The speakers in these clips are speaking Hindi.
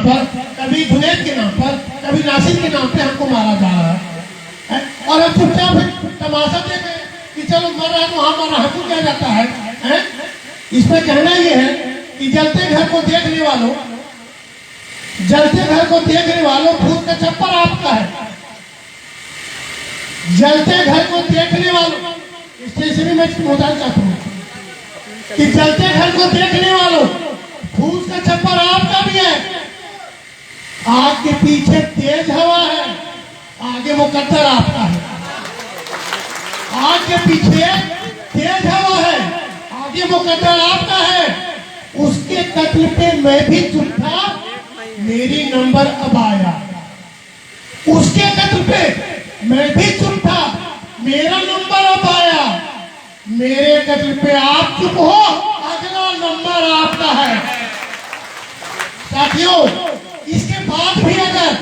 पर, कभी जुनैद के नाम पर, कभी नासिर के नाम पे हमको मारा जा रहा है? और हम चुपचाप तमाशा देख रहे कि चलो मर रहा है तो वहां मर रहा, हमको क्या जाता है? इसमें कहना यह है कि जलते घर को देखने वालों, जलते घर को देखने वालों, भूत का छप्पर आपका है। जलते घर को देखने वालों, स्टेशनरी में मोबाइल चाहता हूँ कि जलते घर को देखने वालों, फूस का छप्पर आपका भी है। आग के पीछे तेज हवा है, आगे मुकद्दर आपका है। आग के पीछे तेज हवा है, आगे मुकद्दर आपका है। उसके कत्ल पे मैं भी चुप था, मेरी नंबर अब आया। उसके कत्ल पे मैं भी चुप था, मेरा नंबर अब आया। मेरे कत्ल पे आप चुप हो, अगला नंबर आपका है। साथियों, इसके बाद भी अगर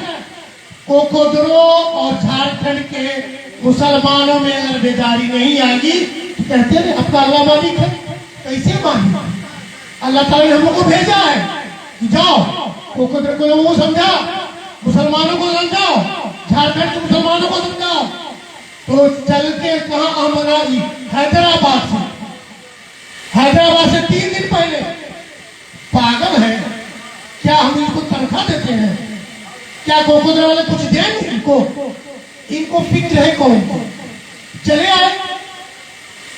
कोकोद्रो और झारखंड के मुसलमानों में अगर बेदारी नहीं आएगी तो कहते हैं आपका अल्लाह मालिक है, कैसे मानिए? अल्लाह ताला ने हम लोग को भेजा है कि जाओ कोकोद्रो को लोगों को समझाओ, मुसलमानों को समझाओ, झारखंड के मुसलमानों को समझाओ। तो चल के कहा अमराजी, हैदराबाद से, हैदराबाद से 3 दिन पहले। पागल है क्या? हम इनको तनख्वाह देते हैं क्या? कोकोद्रो वाले कुछ देंगे इनको? इनको फिक्र है कौन को? चले आए,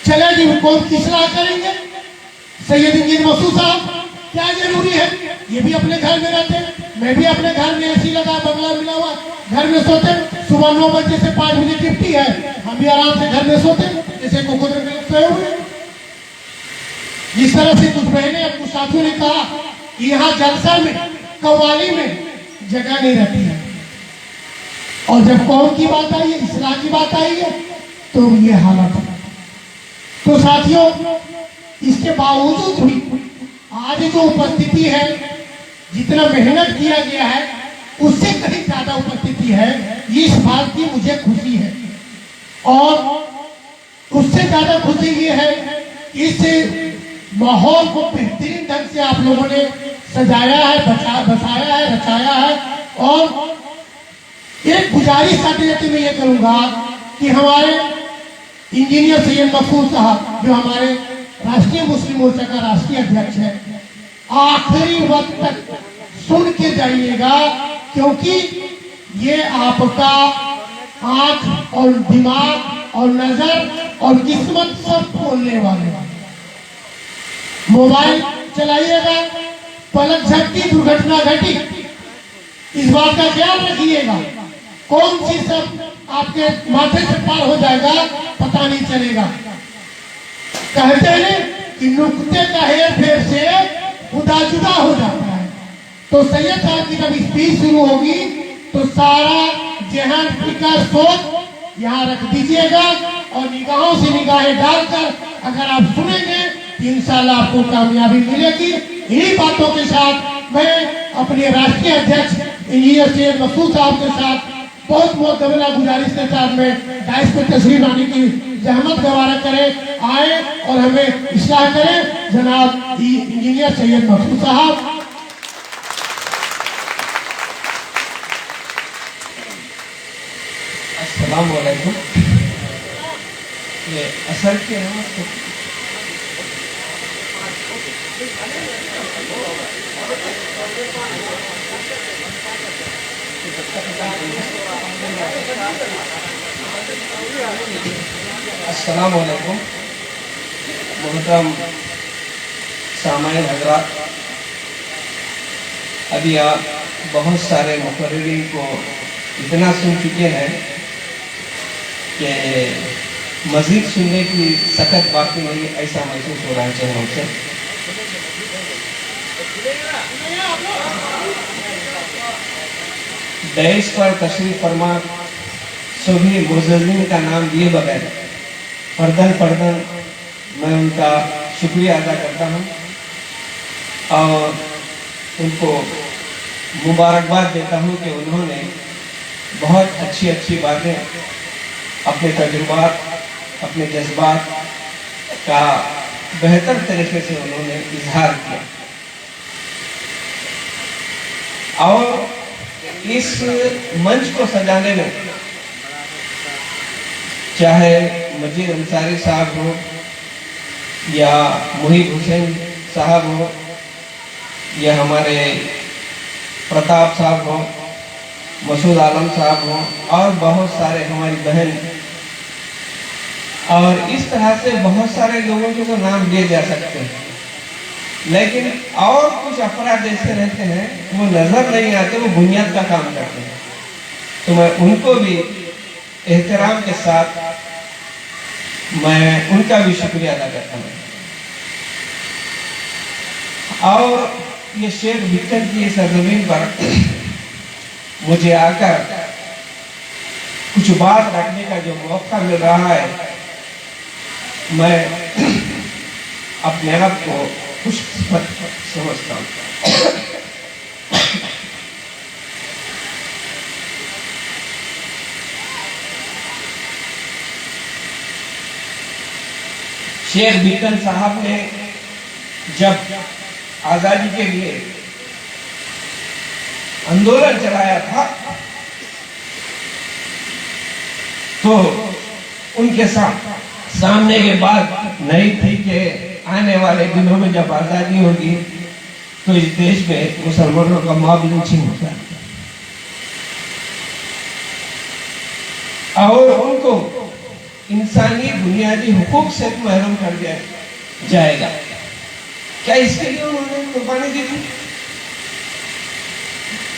चले जी कौन की सलाह करेंगे? सैयद इंजीनियर मसूद साहब, क्या जरूरी है? ये भी अपने घर में रहते हैं, मैं भी अपने घर में एसी लगा, बंगला मिला हुआ, घर में सोते। सुबह 9 बजे से 5 बजे ड्यूटी है, हम भी आराम से घर में सोते जैसे कोकोद्रो के लोग सोए हुए। जिस तरह से कुछ बहने कुछ साथियों ने कहा कि यहाँ जलसा में, कव्वाली में जगह नहीं रहती है, और जब कौम की बात आई है, इस्लाह की बात आई है, तो ये हालत है। तो साथियों, इसके बावजूद भी आज जो उपस्थिति है, जितना मेहनत किया गया है उससे कहीं ज्यादा उपस्थिति है, इस बात की मुझे खुशी है। और उससे ज्यादा खुशी ये है कि इस माहौल को बेहतरीन ढंग से आप लोगों ने सजाया है, बसाया है, रचाया है। और एक गुजारिश करते रहते मैं ये करूंगा कि हमारे इंजीनियर सैयद मसूद साहब, जो हमारे राष्ट्रीय मुस्लिम मोर्चा का राष्ट्रीय अध्यक्ष है, आखिरी वक्त तक सुन के जाइएगा, क्योंकि ये आपका आंख और दिमाग और नजर और किस्मत सब खोलने वाले हैं। मोबाइल चलाइएगा, पलक झपकी दुर्घटना घटी, इस बात का ख्याल रखिएगा। कौन सी सब आपके माथे से पार हो जाएगा पता नहीं चलेगा। कहते हैं कि नुक्ते का हेर फेर से खुदा जुदा हो जाता है। तो सैयद साहब की जब स्पीच शुरू होगी तो सारा जहन, फिक्र, सोच यहाँ रख दीजिएगा और निगाहों से निगाहें डालकर अगर आप सुनेंगे तो इंशाल्लाह आपको कामयाबी मिलेगी। इन्हीं बातों के साथ मैं अपने राष्ट्रीय अध्यक्ष इंजीनियर सैयद मसूद साहब के साथ बहुत बहुत दबला गुजारिश के साथ में डाइस पे तशरीफ आने की जहमत गवारा करें, आए और हमें इस्लाह करें। जनाब इंजीनियर सैयद मसूद साहब। अस्सलाम वालेकुम। ये असर के अस्सलाम वालेकुम मोहतरम सामाईन हज़रात, अभी आप बहुत सारे मुकर्रिरीन को इतना सुन चुके हैं कि मज़ीद सुनने की सख्त बाकी नहीं, ऐसा महसूस हो रहा है चेहरों से। दैश पर तशरीफ फरमा सभी मुअज़्ज़िज़ीन का नाम दिए बगैर फर्दन फर्दन मैं उनका शुक्रिया अदा करता हूँ और उनको मुबारकबाद देता हूँ कि उन्होंने बहुत अच्छी अच्छी बातें, अपने तजुर्बात, अपने जज्बात का बेहतर तरीके से उन्होंने इजहार किया। और इस मंच को सजाने में चाहे मजीद अंसारी साहब हो या मुहिब हुसैन साहब हो या हमारे प्रताप साहब हो, मसूद आलम साहब हो और बहुत सारे हमारी बहन, और इस तरह से बहुत सारे लोगों के तो नाम लिए जा सकते हैं, लेकिन और कुछ अफराद ऐसे रहते हैं वो नजर नहीं आते, वो बुनियाद का काम करते हैं। तो मैं उनको भी एहतराम के साथ मैं उनका भी शुक्रिया अदा करता हूँ। और ये शेख भिक्कन की सरजमीन पर मुझे आकर कुछ बात रखने का जो मौका मिल रहा है, मैं अपने आप को खुशकिस्मत समझता हूँ। शेख भिक्कन साहब ने जब आजादी के लिए आंदोलन चलाया था तो उनके सामने के बात नहीं थी कि आने वाले दिनों में जब आजादी होगी तो इस देश में मुसलमानों का मॉब लिंचिंग होगा और उनको इंसानी बुनियादी हुकूक से महरूम कर दिया जाएगा। क्या इसके लिए उन्होंने कुर्बानी दी थी?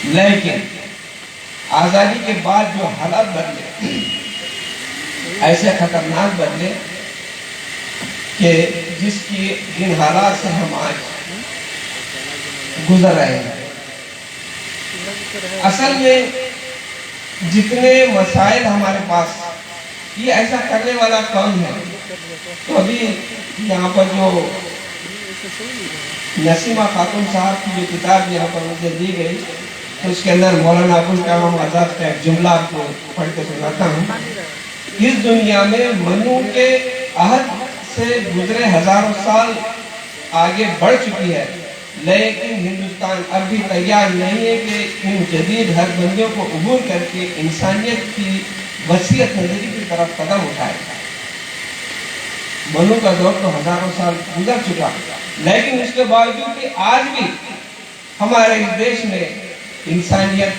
लेकिन आजादी के बाद जो हालात बदले, ऐसे खतरनाक बदले कि जिसकी जिन हालात से हम आज गुजर रहे हैं, असल में जितने मसाइल हमारे पास, ये ऐसा करने वाला कौन है? तो अभी यहाँ पर जो नसीमा खातून साहब की जो किताब यहाँ पर मुझे दी गई, तो उसके अंदर मौलाना अबुल कलाम आजाद का एक जुमला आपको पढ़ के सुनाता हूँ। इस दुनिया में मनु के अहद से गुजरे हजारों साल आगे बढ़ चुकी है, लेकिन हिंदुस्तान अब भी तैयार नहीं है कि इन जदीद हदबंदियों को अबूर करके इंसानियत की वसीयत नजरी की तरफ कदम उठाए। मनु का दौर तो हजारों साल गुजर चुका, लेकिन उसके बावजूद भी आज भी हमारे इस देश में इंसानियत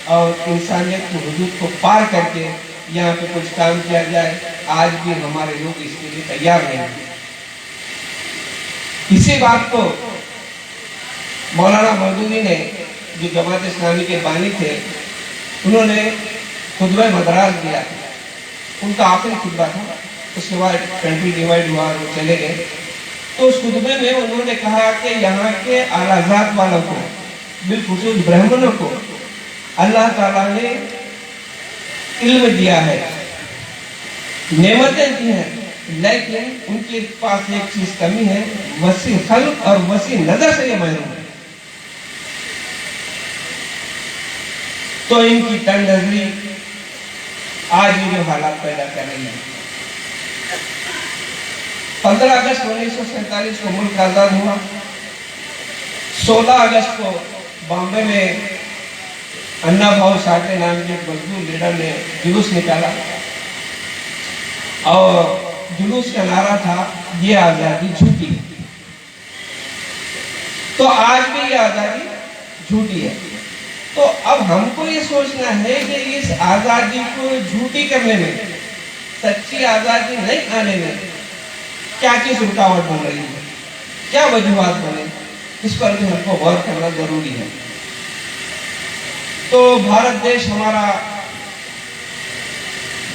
और इंसानियत की हुदूद को पार करके यहाँ पे कुछ काम किया जाए, आज भी हमारे लोग इसके लिए तैयार नहीं हैं। इसी बात को मौलाना मौदूदी ने, जो जमात इस्लामी के बानी थे, उन्होंने खुतबा मदरास दिया, उनका आखिरी खुतबा था। उसके बाद कंट्री डिवाइड हुआ, वो चले गए। तो उस खुतबे में उन्होंने कहा कि यहाँ के आलाजात वालों को, बिलखुसूस ब्राह्मणों को अल्लाह ताला ने इल्म दिया है, नेमतें दी हैं, लेकिन उनके पास एक चीज कमी है, वसी खल्क और वसी नजर से ये महरूम है। तो इनकी तंग नजरी आज भी जो हालात पैदा कर रही है। 15 अगस्त 1947 को मुल्क आजाद हुआ। 16 अगस्त को बॉम्बे में अन्ना भाऊ साठे नाम के मजदूर लीडर ने जुलूस निकाला और जुलूस का नारा था, ये आजादी झूठी है। तो आज भी ये आजादी झूठी है। तो अब हमको ये सोचना है कि इस आजादी को झूठी करने में, सच्ची आजादी नहीं आने में क्या चीज रुकावट बन रही है, क्या वजूहात बने, इस पर भी हमको गौर करना जरूरी है। तो भारत देश हमारा,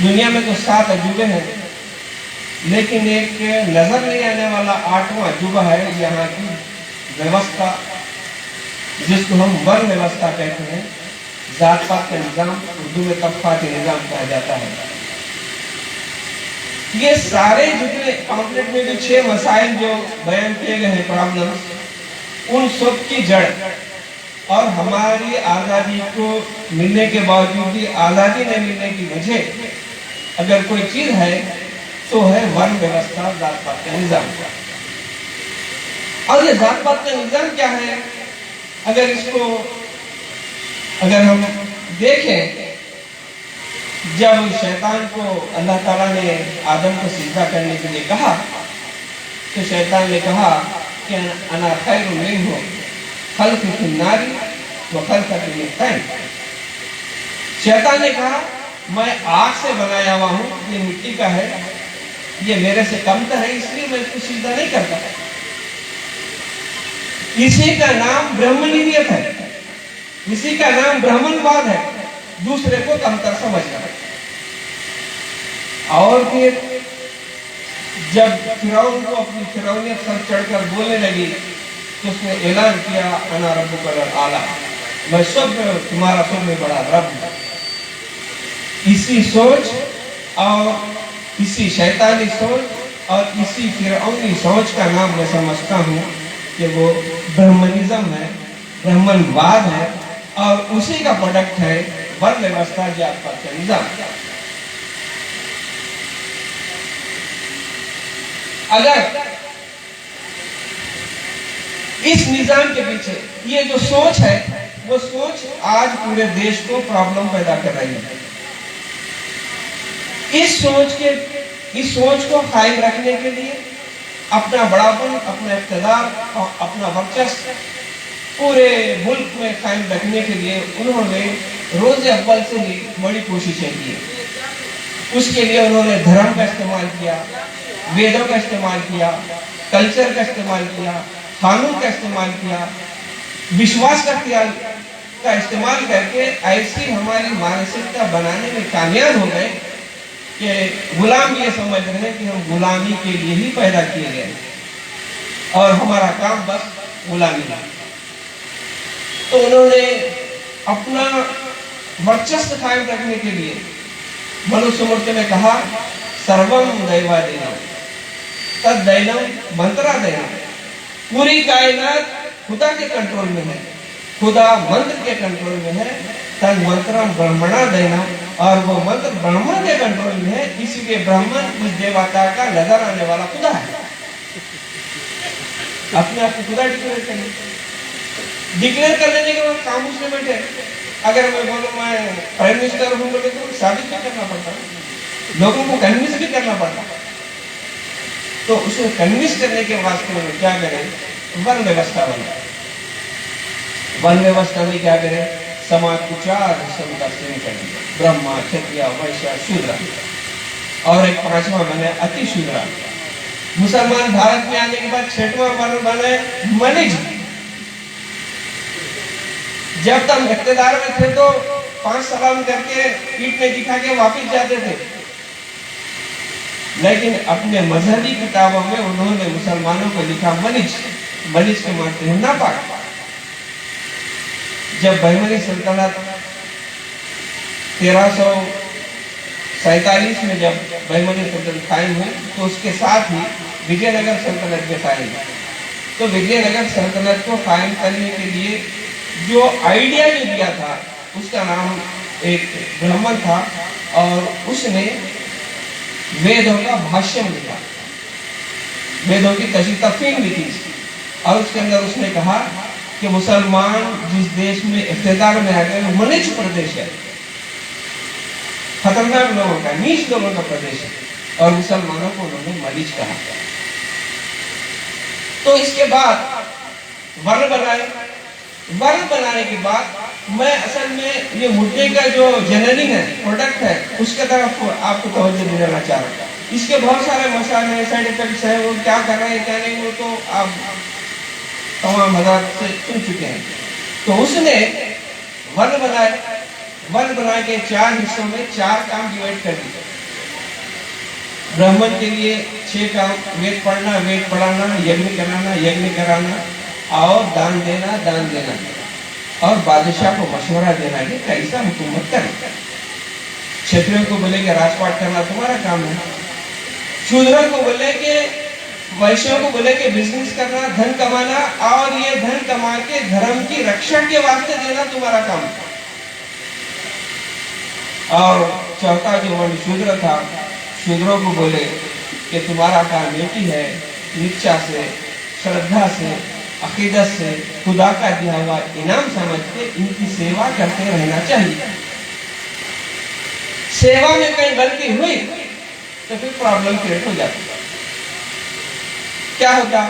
दुनिया में तो 7 अजूबे हैं, लेकिन एक नजर नहीं आने वाला 8वां अजूबा है यहाँ की व्यवस्था, जिसको हम वर्ण व्यवस्था कहते हैं। जात पात का निजाम, उर्दू में तबकाती निजाम कहा जाता है। ये सारे जितने पॉम्फलेट में जो 6 मसाइल जो बयान किए गए हैं, प्रॉब्लम्स, उन सब की जड़ और हमारी आजादी को मिलने के बावजूद भी आजादी नहीं मिलने की वजह अगर कोई चीज है तो है वर्ण व्यवस्था, जात पात का निजाम। और ये जात पात का निजाम क्या है, अगर इसको अगर हम देखें, जब शैतान को अल्लाह ताला ने आदम को सिजदा करने के लिए कहा, तो शैतान ने कहा कि अना खैरुम मिन्हु खल्क़ी फिन नारी व खल्क़तहु मिन तैन। शैतान ने कहा, मैं आग से बनाया हुआ हूँ, ये मिट्टी का है, ये मेरे से कमतर है, इसलिए मैं इसको सिजदा नहीं करता। इसी का नाम ब्रह्मनियत है, इसी का नाम ब्राह्मणवाद है, दूसरे को कमतर समझना। और फिर जब फिरौन को अपनी फिरौनियत सर चढ़कर बोलने लगी, तो उसने ऐलान किया, अना रब्बुकल आला, मैं सब में तुम्हारा सब में बड़ा रब हूं। इसी सोच और इसी शैतानी सोच और इसी फिरौनी सोच का नाम मैं समझता हूँ कि वो ब्रह्मनिज्म है, ब्राह्मणवाद है, और उसी का प्रोडक्ट है वर्ण व्यवस्था, जात पात का निजाम। अगर इस निजाम के पीछे ये जो सोच है, वो सोच आज पूरे देश को प्रॉब्लम पैदा कर रही है। इस सोच को कायम रखने के लिए अपना बड़ापन, अपना इख्तिदार और अपना वर्चस्व पूरे मुल्क में कायम रखने के लिए उन्होंने रोज अव्वल से ही बड़ी कोशिशें की। उसके लिए उन्होंने धर्म का इस्तेमाल किया, वेदों का इस्तेमाल किया, कल्चर का इस्तेमाल किया, कानून का इस्तेमाल किया, विश्वास का इस्तेमाल करके ऐसी हमारी मानसिकता बनाने में कामयाब हो गए कि गुलाम ये समझ रहे हैं कि हम गुलामी के लिए ही पैदा किए गए और हमारा काम बस गुलामी है। तो उन्होंने अपना वर्चस्व कायम रखने के लिए मनुष्य मूर्ति में कहा, सर्वम दैवादीनम तद दैनम मंत्रा दैनम। पूरी कायनात खुदा के कंट्रोल में है, खुदा मंत्र के कंट्रोल में है, तद मंत्रम ब्रह्मणा देना, और वो मंत्र ब्राह्मण के कंट्रोल में है, इसीलिए ब्राह्मण उस देवता का नजर आने वाला खुदा है। अपने आप को खुदा डिक्लेयर कर लेने के बाद खामोश में बैठे। अगर मैं बोलूं मैं प्राइम मिनिस्टर हूं, बोले तो साबित भी करना पड़ता है, लोगों को कन्विंस भी करना पड़ता है। तो उसको कन्विंस करने के वास्ते में क्या करें, वन व्यवस्था बनाए। वन व्यवस्था में क्या करें, समाज को 4 हिस्सों में तकसीम कर दिया, ब्रह्मा, क्षत्रिय, वैश्य, शूद्र, और एक 5वां बने अति शूद्र। मुसलमान भारत में आने के बाद 6वां वर्ण बने मनिज। जब तक इख्तिदार में थे तो 5 सलाम करके पीठ में दिखा के वापिस जाते थे, लेकिन अपने मजहबी किताबों में उन्होंने मुसलमानों को लिखा मनिज। मनिज के मानते हैं नापाक। जब बहमनी सल्तनत 1347 में जब बहमनी सल्तनत कायम हुई, तो उसके साथ ही विजयनगर सल्तनत के कायम हुई। तो विजयनगर सल्तनत को कायम करने के लिए जो आइडिया जो दिया था, उसका नाम एक ब्राह्मण था, और उसने वेदों का भाष्य लिखा, वेदों की तफसीर लिखी, और उसके अंदर उसने कहा कि मुसलमान जिस देश में इख्तिदार में आ गए, वो मनिज प्रदेश है, खतरनाक लोगों का, नीच लोगों का प्रदेश है, और मुसलमानों को उन्होंने मनिज कहा। तो इसके बाद वर्ण बनाए। वर्ण बनाने के बाद मैं असल में ये मुद्दे का जो जननी है, प्रोडक्ट है, उसके तरफ आपको तवज्जो दिलाना चाह रहा हूं। इसके बहुत सारे मसाले हैं, साइड इफेक्ट्स हैं, वो क्या कर रहे हैं क्या नहीं, वो तो आप तमाम हज़ार से सुन चुके हैं। तो उसने वर्ण बनाए। वर्ण बना के 4 हिस्सों में 4 काम डिवाइड कर दिए। ब्राह्मण के लिए 6 काम, वेद पढ़ना, वेद पढ़ाना, यज्ञ कराना, यज्ञ कराना, और दान देना, दान देना, और बादशाह को मशवरा देना कि कैसा हुकूमत करें। क्षत्रियों को बोले कि राजपाट करना तुम्हारा काम है, शूद्रों को बोले कि, वैश्यों को बोले कि बिजनेस करना, धन कमाना, और ये धन कमा के धर्म की रक्षा के वास्ते देना तुम्हारा काम है। और चौथा जो वर्ण शूद्र था, शूद्रों को बोले कि तुम्हारा काम एक ही है, निष्ठा से, श्रद्धा से अकीदत से खुदा का दिया हुआ इनाम समझ के इनकी सेवा करते रहना चाहिए। सेवा में कहीं गलती हुई तो फिर प्रॉब्लम क्रिएट हो जाती। क्या होता,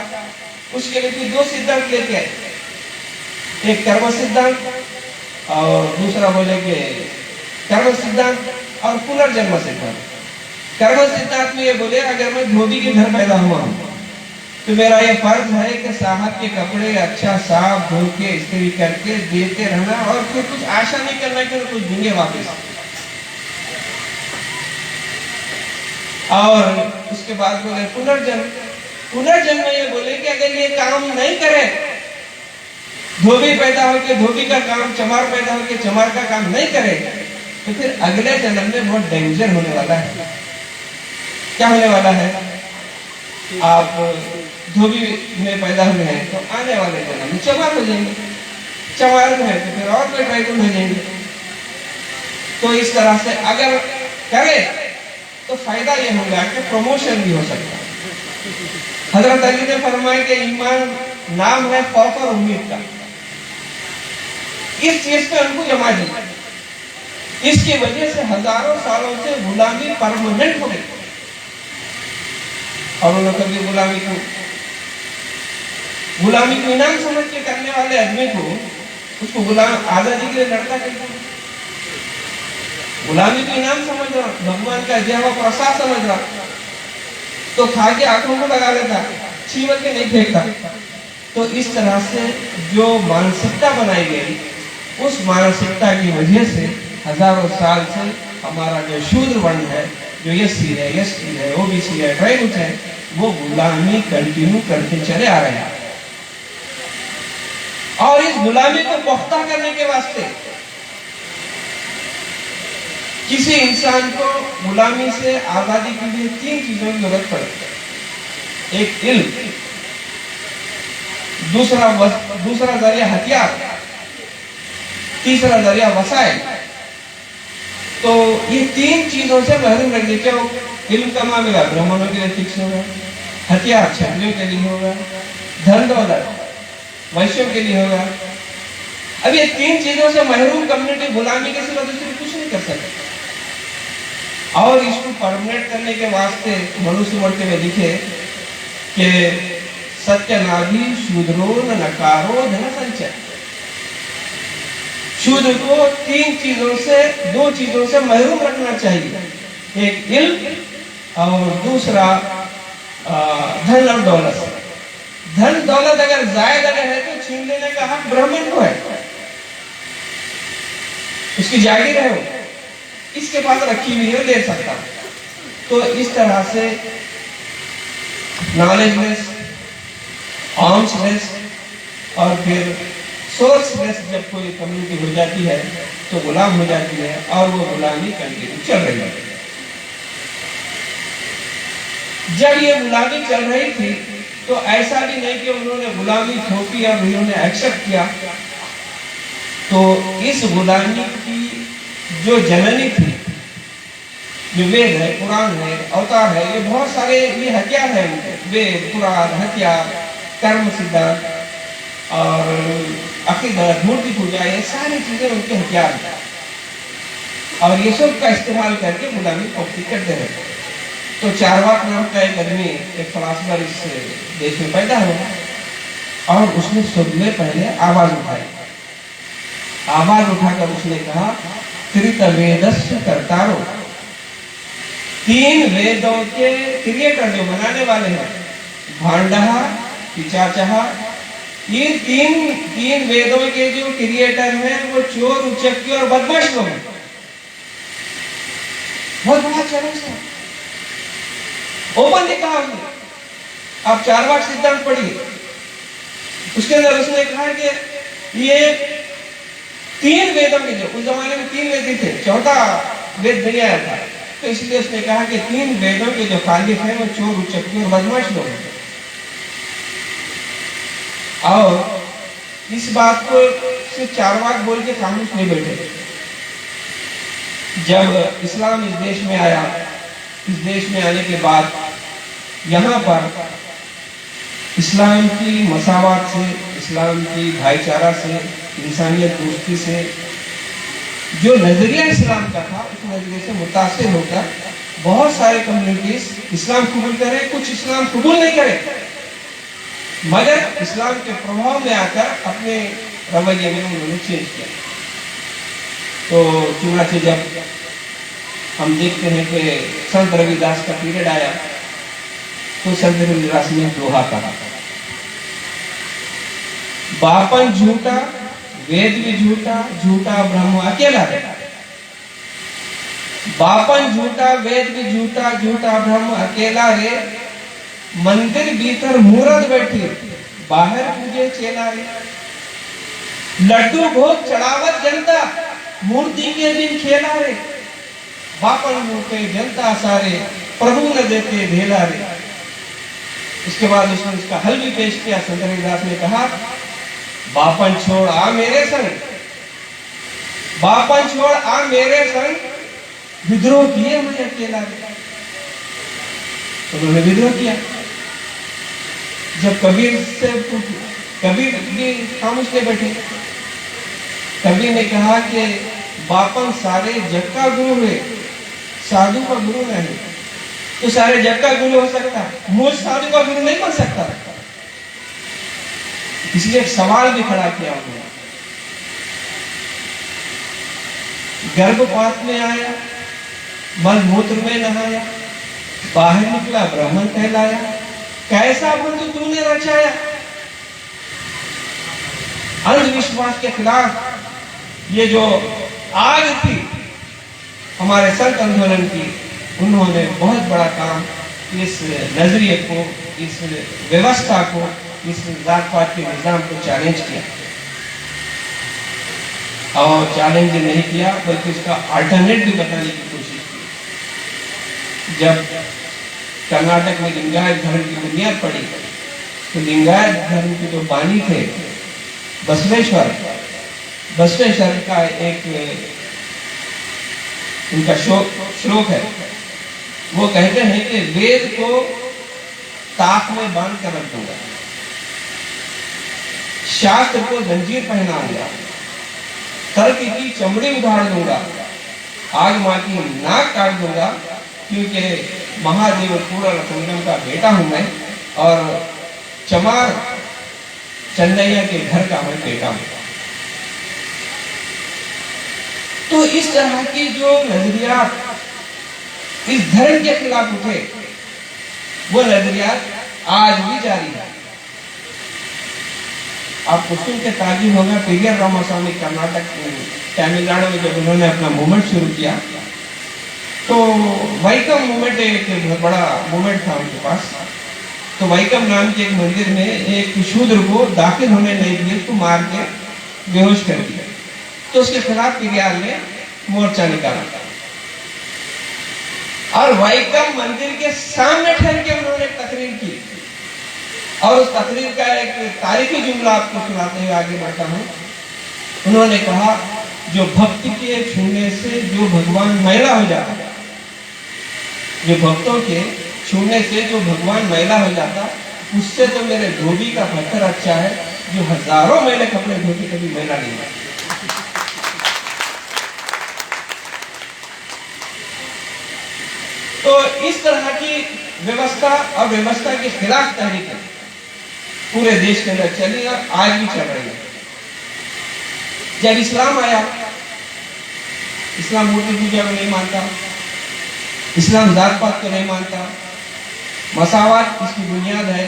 उसके लिए फिर दो सिद्धांत लेके आए, एक कर्म सिद्धांत और दूसरा बोलेंगे कर्म सिद्धांत और पुनर्जन्म सिद्धांत। कर्म सिद्धांत में ये बोले अगर मैं धोबी के घर पैदा हुआ हूं तो मेरा ये फर्ज है कि साहब के कपड़े अच्छा साफ धो के इस्त्री करके देते रहना और फिर कुछ आशा नहीं करना कि कुछ देंगे वापस। और उसके बाद बोले पुनर्जन्म। पुनर्जन्म ये बोले कि अगर ये काम नहीं करे, धोबी पैदा होकर धोबी का काम, चमार पैदा होकर चमार का काम नहीं करे, तो फिर अगले जन्म में बहुत डेंजर होने वाला है। क्या होने वाला है? आप धोबी में पैदा हुए हैं तो आने वाले जन्म में चमार हो जाएंगे, चमार में है तो फिर और कोई टाइटल हो जाएंगे। तो इस तरह से अगर करे तो फायदा ये होगा कि प्रमोशन भी हो सकता है। हजरत अली ने फरमाया कि ईमान नाम है खौफ और उम्मीद का। इस चीज पे उनको जमा दी, इसकी वजह से हजारों सालों से गुलामी परमानेंट हो गई। और उन्होंने कभी गुलामी को इनाम समझ के करने वाले आदमी को, उसको गुलाम आजादी के लिए लड़ता करता, गुलामी को इनाम समझ रहा, भगवान का दिया हुआ प्रसाद समझ रहा, तो खा के आंखों को लगा लेता, छीवर के नहीं फेंकता। तो इस तरह से जो मानसिकता बनाई गई, उस मानसिकता की वजह से हजारों साल से हमारा जो शूद्र वर्ण है, जो एससी है, एसटी है, ओबीसी है, ट्राइबल्स है, वो गुलामी कंटिन्यू करके चले आ रहे हैं। और इस गुलामी को पुख्ता करने के वास्ते किसी इंसान को गुलामी से आजादी के लिए 3 चीजों की जरूरत पड़ती है। एक इल्म, दूसरा जरिया हथियार, तीसरा जरिया वसाइल। तो ये 3 चीजों से महरूम रख देते हो। इल्म का मामला ब्राह्मणों के लिए फिक्स होगा, हथियार क्षत्रियों के लिए होगा, धन दौलत वैश्यों के लिए होगा। अब ये 3 चीजों से महरूम कम्युनिटी गुलामी के सिवा दूसरी कुछ नहीं कर सकती। और इसको परमानेंट करने के वास्ते मनुस्मृति में लिखे कि सत्यनाभि शूद्रो न नकारो धन संचय। शूद्र को 2 चीजों से महरूम रखना चाहिए, एक इल्म और दूसरा धन और दौलत। धन दौलत अगर जायद अगर है तो छीन लेने का हक ब्राह्मण को है, उसकी जागीर है, वो इसके पास रखी हुई है, ले सकता। तो इस तरह से नॉलेजलेस, आर्म्सलेस और फिर सोर्सलेस जब कोई कम्युनिटी हो जाती है तो गुलाम हो जाती है, और वो गुलामी कंटिन्यू चल रही है। जब ये गुलामी चल रही थी तो ऐसा भी नहीं कि उन्होंने गुलामी थोपी और उन्होंने एक्सेप्ट किया। तो इस गुलामी की जो जननी थी, जो वेद है, पुराण है, अवतार है, ये बहुत सारे ये हथियार है उनके, वेद, पुराण, हथियार, कर्म सिद्धांत और अकीदत, मूर्ति पूजा, ये सारी चीजें उनके हथियार हैं। और ये सब का इस्तेमाल करके गुलामी मुक्ति करते रहे। तो चारवाक नाम का एक आदमी, एक फिलासफर इस देश में पैदा हुआ और उसने सबसे पहले आवाज उठाई। आवाज उठाकर उसने कहा, त्रित वेदस्य कर्तारो, 3 वेदों के क्रिएटर जो बनाने वाले हैं, भांडहा, पिचाचहा, ये 3 वेदों के जो क्रिएटर हैं वो चोर, उचक्की और बदमाश लोग हैं। बहुत बड़ा चैलेंज है, ओपन ने कहा उसने। आप चारवाक सिद्धांत पढ़िए, उसके अंदर उसने कहा कि ये 3 वेदों के, जो उस जमाने में 3 वेद थे, 4था वेद नहीं आया था, तो इसलिए उसने कहा कि 3 वेदों के जो खालिफ हैं वो चोर, उचक्की और बदमाश लोग हैं। और इस बात को सिर्फ चारवाक बोल के खामोश नहीं बैठे। जब इस्लाम इस देश में आया, इस देश में आने के बाद यहाँ पर इस्लाम की मसावत से, इस्लाम की भाईचारा से, इंसानियत दोस्ती से जो नजरिया इस्लाम का था उस नजरिए से मुतासिर होकर बहुत सारे कम्युनिटीज इस्लाम कबूल करें, कुछ इस्लाम कबूल नहीं करें, मगर इस्लाम के प्रभाव में आकर अपने रवैये में उन्होंने चेंज किया। तो चुनाचे जब हम देखते हैं कि संत रविदास का पीरियड आया तो संत रविदास ने दोहा कहा, बापन झूठा, वेद भी झूठा, झूठा ब्रह्म अकेला है। बापन झूठा, वेद भी झूठा, झूठा ब्रह्म अकेला रे। मंदिर भीतर मूरत बैठी, बाहर पूजे चेला रे। लड्डू भोग चढ़ावत जनता, मूर्ति के दिन खेला रे। बापन मूर्ते जनता सारे, प्रभु न देते ढेला रे। उसके बाद उसने उसका हल भी पेश किया। संत रविदास ने कहा, बापन छोड़ आ मेरे संग, बापन छोड़ आ मेरे संग, विद्रोह किए मैं अकेला रे। उन्होंने विद्रोह किया। जब कबीर से कबीर भी खामोश नहीं बैठे। कबीर ने कहा कि बापन सारे जग का गुरु है, साधु का गुरु नहीं। तो सारे जग का गुरु हो सकता, मुझ साधु का गुरु नहीं बन सकता। इसलिए एक सवाल भी खड़ा किया उन्होंने। गर्भपात में आया, मल मूत्र में नहाया, बाहर निकला ब्राह्मण कहलाया। कैसा बंधु तूने रचाया। अंधविश्वास के खिलाफ ये जो आग थी हमारे संत आंदोलन की, उन्होंने बहुत बड़ा काम इस नजरिए को, इस व्यवस्था को, इस जात पात के निजाम को चैलेंज किया। और चैलेंज नहीं किया बल्कि उसका अल्टरनेट भी बताने की कोशिश की। जब कर्नाटक में लिंगायत धर्म की बुनियाद पड़ी तो लिंगायत धर्म के जो बानी थे बसवेश्वर, बसवेश्वर का एक उनका श्लोक है। वो कहते हैं कि वेद को ताक में बांध कर रख दूंगा, शास्त्र को जंजीर पहनाऊंगा, तर्क की चमड़ी उधाड़ दूंगा, आग मां की नाक काट दूंगा, क्योंकि महादेव पूरा संगम का बेटा हूं मैं और चमार चन्नैया के घर का मैं बेटा हूं। तो इस तरह की जो नजरियात इस धर्म के खिलाफ उठे, वो नजरियात आज भी जारी है। आपको सुन के ताजुब होगा, पेरियार रामास्वामी कर्नाटक तमिलनाडु में जब उन्होंने अपना मूवमेंट शुरू किया तो वैकम मूवमेंट एक बहुत बड़ा मूवमेंट था उनके पास। तो वैकम नाम के एक मंदिर में एक शूद्र को दाखिल होने नहीं दिए, उसको मार के बेहोश कर दिया। तो उसके खिलाफ पेरियार ने मोर्चा निकाला और वैकम मंदिर के सामने ठहर के उन्होंने तकरीर की। और उस तकरीर का एक तारीखी जुमला आपको सुनाते हुए आगे बढ़ता हूं। उन्होंने कहा, जो भक्ति के छूने से जो भगवान मैला हो जाता, जो भक्तों के छूने से जो भगवान मैला हो जाता, उससे तो मेरे धोबी का पत्थर अच्छा है, जो हजारों मैले कपड़े धोती कभी मैला नहीं होता। तो इस तरह की व्यवस्था और व्यवस्था के खिलाफ तहरीकें पूरे देश के अंदर चली और आज भी चल रही है। जब इस्लाम आया, इस्लाम मूर्ति पूजा को नहीं मानता, इस्लाम जात पात को नहीं मानता, मसावत इसकी बुनियाद है।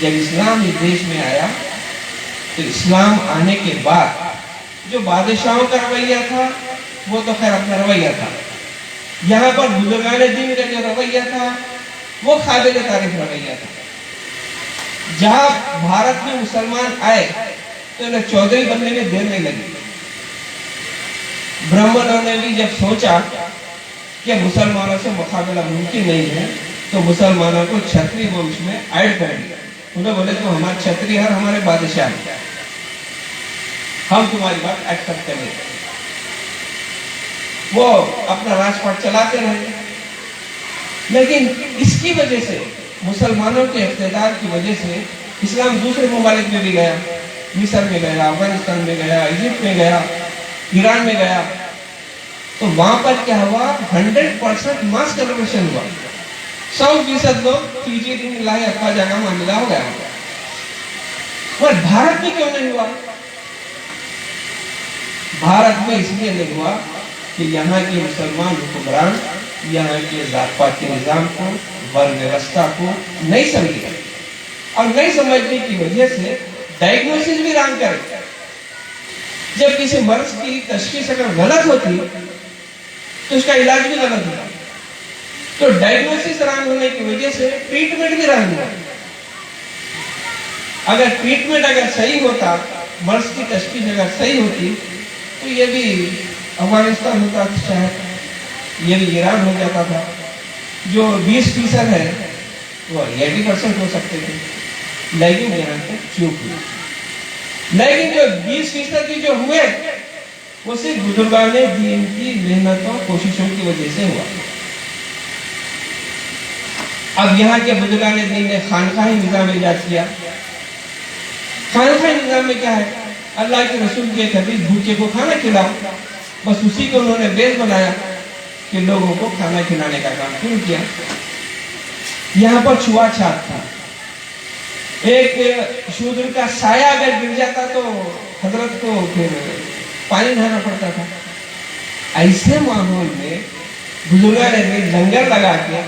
जब इस्लाम इस देश में आया तो इस्लाम आने के बाद जो बादशाहों का रवैया था वो तो खैर अपना रवैया था। यहाँ पर बुजुर्गाने दिन का जो रवैया था वो काबिल तारीफ रवैया था। जहां भारत में मुसलमान आए तो इन्हें चौधरी बनने में देर नहीं लगी। ब्राह्मणों ने भी जब सोचा कि मुसलमानों से मुकाबला मुमकिन नहीं है तो मुसलमानों को क्षत्रिय वंश में ऐड कर दिया। उन्हें बोले तो हमारे क्षत्रिय और हमारे बादशाह हैं, हम तुम्हारी बात एक्सेप्ट करेंगे। वो अपना राजपाट चलाते रहे, लेकिन इसकी वजह से मुसलमानों के इख्तिदार की वजह से इस्लाम दूसरे ममालिक में भी गया, मिस्र में गया, अफगानिस्तान में गया, इजिप्ट में गया, ईरान में गया। तो वहां पर क्या हुआ, 100% मास कन्वर्शन हुआ। 100% लोग फीजी दिन लाए अफा जगह मामला हो गया। पर भारत में क्यों नहीं हुआ? भारत में इसलिए नहीं हुआ कि यहाँ के मुसलमान हुक्मरान यहाँ के जात पात के निजाम को, वर्ण व्यवस्था को नहीं समझे, और नहीं समझने की वजह से डायग्नोसिस भी रॉन्ग करे। जब किसी मर्ज की तशखीस अगर गलत होती तो उसका इलाज भी गलत होता। तो डायग्नोसिस रॉन्ग होने की वजह से ट्रीटमेंट भी रॉन्ग हुआ। अगर ट्रीटमेंट अगर सही होता, मर्ज की तशखीस अगर सही होती, तो ये भी अफगानिस्तान होता था, शायद ये भी ईरान हो जाता था। जो 20% है वो 80% हो सकते थे, लेकिन यहाँ पे चूक हुई। लेकिन जो 20% की जो हुए वो सिर्फ बुजुर्गान दीन की मेहनतों कोशिशों की वजह से हुआ। अब यहाँ के बुजुर्गान दीन ने खानकाही निजाम इजाद किया। खानकाही निजाम में क्या है, अल्लाह के रसूल के हदीस भूखे को खाना खिलाओ, बस उसी को उन्होंने बेस बनाया कि लोगों को खाना खिलाने का काम शुरू किया। यहाँ पर छुआछात था। एक शूद्र का साया अगर गिर जाता तो हजरत को फिर पानी नहाना पड़ता था। ऐसे माहौल में बुजुर्गों ने लंगर लगा के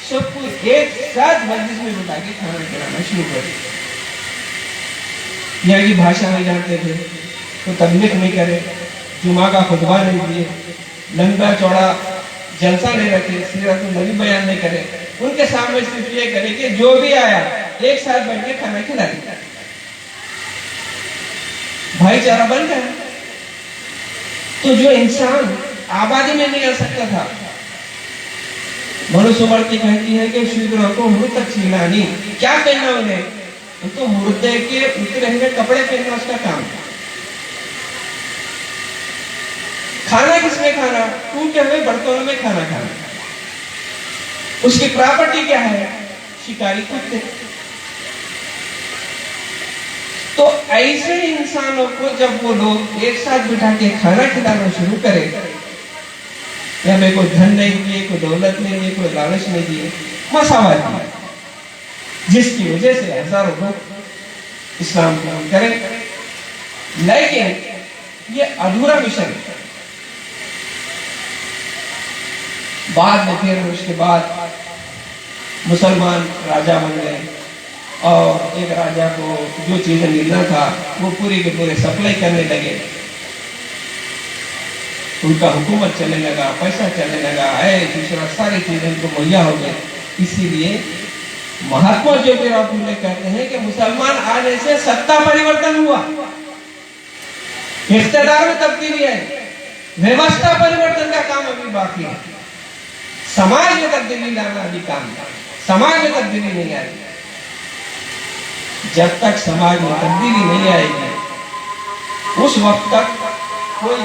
सबको एक साथ मस्जिद में बिठा के खाना खिलाना शुरू कर दिया। यहाँ की भाषा नहीं जानते थे तो तबलीग नहीं करे, जुमा का खुतबा नहीं दिए, लंबा चौड़ा जलसा नहीं रखे, सीरत नबी बयान नहीं करे। उनके सामने सिर्फ ये करे कि जो भी आया एक साथ बैठ के खाना खिला दिया। भाईचारा बन गया। तो जो इंसान आबादी में नहीं आ सकता था, मनुस्मृति कहती है कि शूद्रों को मृत छीनानी, क्या पहना उन्हें, तो मुर्दे के उतरे हुए कपड़े पहनना उसका काम। खाना किसमें खाना, टूटे हुए बर्तनों में खाना खाना। उसकी प्रॉपर्टी क्या है, शिकारी कुत्ते। तो ऐसे इंसानों को जब वो लोग एक साथ बिठा के खाना खिलाना शुरू करें, या मेरे को धन नहीं दिए, कोई दौलत नहीं दिए, कोई लालच नहीं दिए, मसावत दिया, जिसकी वजह से हजारों लोग इस्लाम कबूल करें। लेकिन ये अधूरा मिशन है। बाद में फिर उसके बाद मुसलमान राजा बन गए और एक राजा को जो चीजें मिलना था वो पूरी के पूरे सप्लाई करने लगे। उनका हुकूमत चलने लगा, पैसा चलने लगा, दूसरा सारी चीजें उनको मुहैया हो गई। इसीलिए महात्मा ज्योतिराव फुले कहते हैं कि मुसलमान आने से सत्ता परिवर्तन हुआ, इख्तिदार में तब्दीली है, व्यवस्था परिवर्तन का काम अभी बाकी है। समाज में तब्दीली लाना अभी काम है। समाज में तब्दीली नहीं आएगी। जब तक समाज में तब्दीली नहीं आएगी उस वक्त तक कोई